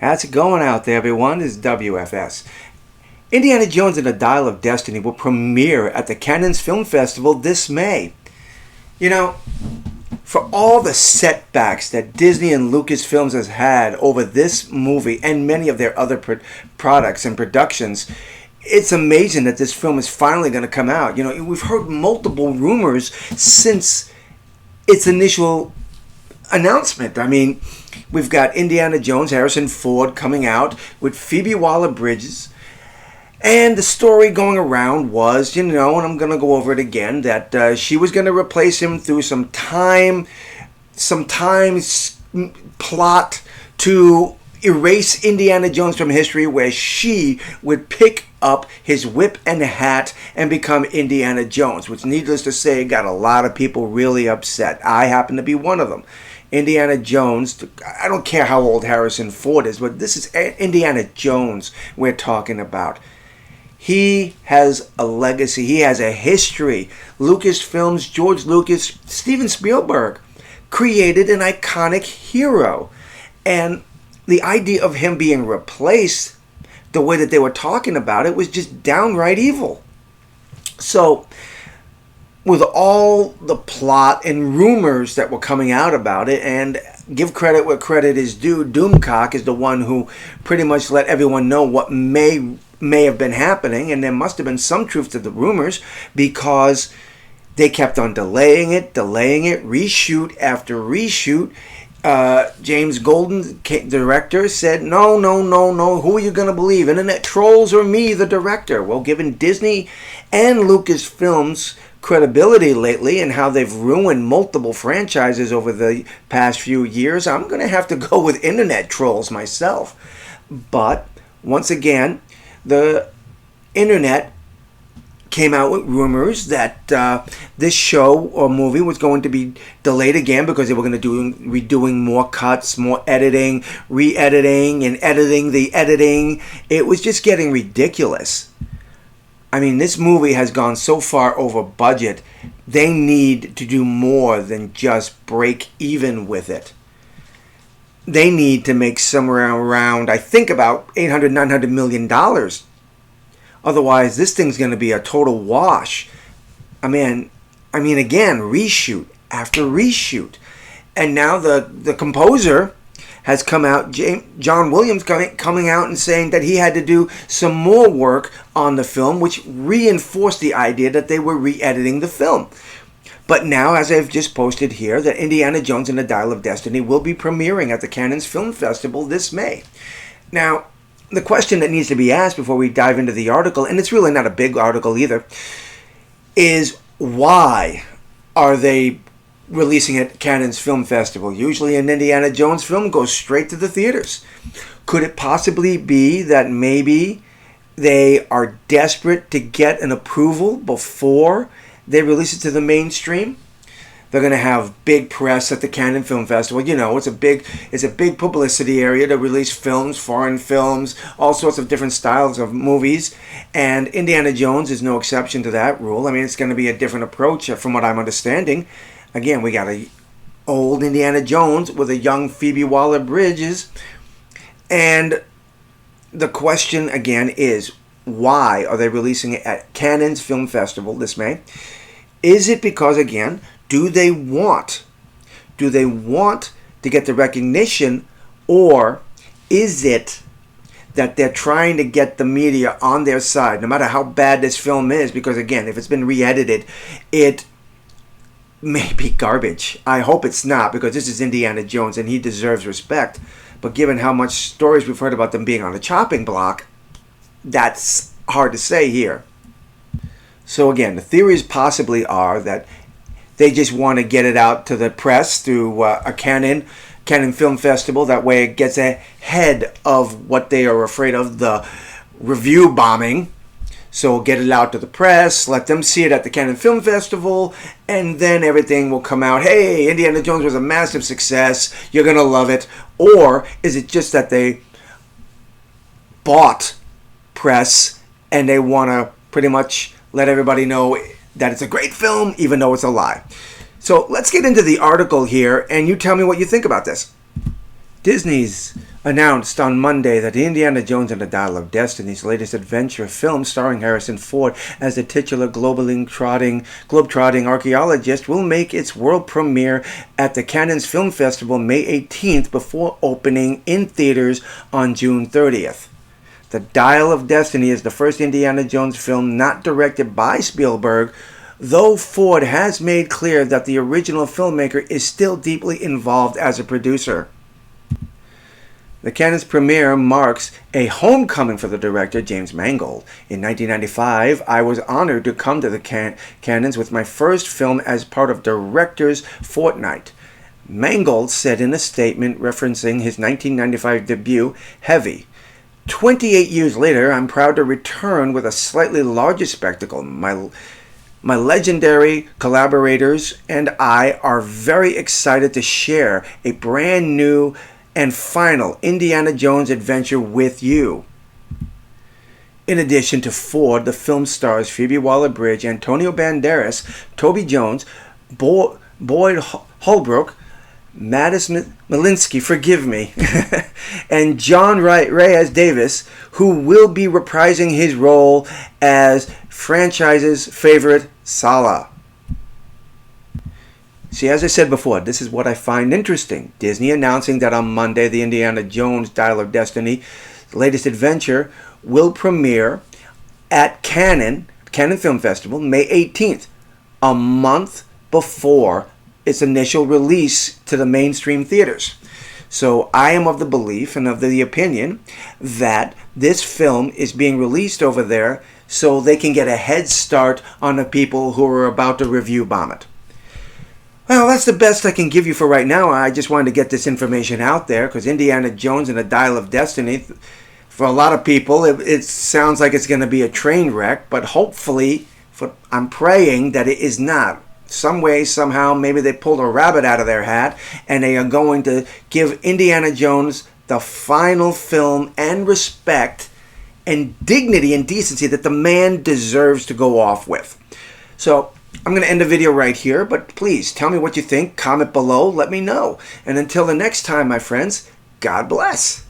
How's it going out there, everyone? This is W.F.S. Indiana Jones and the Dial of Destiny will premiere at the Cannes Film Festival this May. You know, for all the setbacks that Disney and Lucasfilms has had over this movie and many of their other products and productions, it's amazing that this film is finally going to come out. You know, we've heard multiple rumors since its initial announcement. I mean, we've got Indiana Jones, Harrison Ford coming out with Phoebe Waller-Bridges. And the story going around was, and I'm going to go over it again, that she was going to replace him through some time plot to erase Indiana Jones from history, where she would pick up his whip and hat and become Indiana Jones, which, needless to say, got a lot of people really upset. I happen to be one of them. Indiana Jones, I don't care how old Harrison Ford is, but this is Indiana Jones we're talking about. He has a legacy. He has a history. Lucasfilms, George Lucas, Steven Spielberg created an iconic hero. And the idea of him being replaced, the way that they were talking about it, was just downright evil. So, with all the plot and rumors that were coming out about it, and give credit where credit is due, Doomcock is the one who pretty much let everyone know what may have been happening, and there must have been some truth to the rumors, because they kept on delaying it, reshoot after reshoot. James Golden, director, said, no, who are you going to believe? Internet trolls or me, the director? Well, given Disney and Lucasfilms' credibility lately and how they've ruined multiple franchises over the past few years, I'm going to have to go with internet trolls myself. But, once again, the internet came out with rumors that this show or movie was going to be delayed again because they were going to be doing more cuts, more editing, re-editing, and editing the editing. It was just getting ridiculous. I mean, this movie has gone so far over budget, they need to do more than just break even with it. They need to make somewhere around, I think, about $800-900 million. Otherwise, this thing's going to be a total wash. I mean, again, reshoot after reshoot. And now the composer has come out, John Williams coming out and saying that he had to do some more work on the film, which reinforced the idea that they were re-editing the film. But now, as I've just posted here, that Indiana Jones and the Dial of Destiny will be premiering at the Cannes Film Festival this May. Now, the question that needs to be asked before we dive into the article, and it's really not a big article either, is why are they releasing it at Cannes Film Festival? Usually an Indiana Jones film goes straight to the theaters. Could it possibly be that maybe they are desperate to get an approval before they release it to the mainstream? They're going to have big press at the Cannes Film Festival. You know, it's a big publicity area to release films, foreign films, all sorts of different styles of movies. And Indiana Jones is no exception to that rule. I mean, it's going to be a different approach from what I'm understanding. Again, we got a old Indiana Jones with a young Phoebe Waller-Bridges. And the question, again, is why are they releasing it at Cannes Film Festival this May? Is it because, again, do they want to get the recognition, or is it that they're trying to get the media on their side, no matter how bad this film is? Because, again, if it's been re-edited, it may be garbage. I hope it's not, because this is Indiana Jones and he deserves respect. But given how much stories we've heard about them being on the chopping block, that's hard to say here. So again, the theories possibly are that they just want to get it out to the press through a Cannes Film Festival. That way it gets ahead of what they are afraid of, the review bombing. So get it out to the press, let them see it at the Cannes Film Festival, and then everything will come out. Hey, Indiana Jones was a massive success. You're going to love it. Or is it just that they bought press and they want to pretty much let everybody know that it's a great film, even though it's a lie? So let's get into the article here, and you tell me what you think about this. Disney's announced on Monday that Indiana Jones and the Dial of Destiny's latest adventure film, starring Harrison Ford as the titular globe-trotting archaeologist, will make its world premiere at the Cannes Film Festival May 18th before opening in theaters on June 30th. The Dial of Destiny is the first Indiana Jones film not directed by Spielberg, though Ford has made clear that the original filmmaker is still deeply involved as a producer. The Cannes premiere marks a homecoming for the director, James Mangold. In 1995, I was honored to come to the Cannes with my first film as part of Directors Fortnight. Mangold said in a statement referencing his 1995 debut, Heavy. 28 years later, I'm proud to return with a slightly larger spectacle. My legendary collaborators and I are very excited to share a brand new and final Indiana Jones adventure with you. In addition to Ford, the film stars Phoebe Waller-Bridge, Antonio Banderas, Toby Jones, Boyd Holbrook, Madison Malinsky, forgive me, and John Reyes Davis, who will be reprising his role as franchise's favorite Sala. See, as I said before, this is what I find interesting. Disney announcing that on Monday, the Indiana Jones Dial of Destiny, the latest adventure, will premiere at Cannes Film Festival, May 18th, a month before its initial release to the mainstream theaters. So I am of the belief and of the opinion that this film is being released over there so they can get a head start on the people who are about to review bomb it. Well, that's the best I can give you for right now. I just wanted to get this information out there because Indiana Jones and the Dial of Destiny, for a lot of people, it sounds like it's going to be a train wreck, but hopefully, I'm praying that it is not. Some way, somehow, maybe they pulled a rabbit out of their hat and they are going to give Indiana Jones the final film and respect and dignity and decency that the man deserves to go off with. So, I'm going to end the video right here, but please tell me what you think. Comment below. Let me know. And until the next time, my friends, God bless.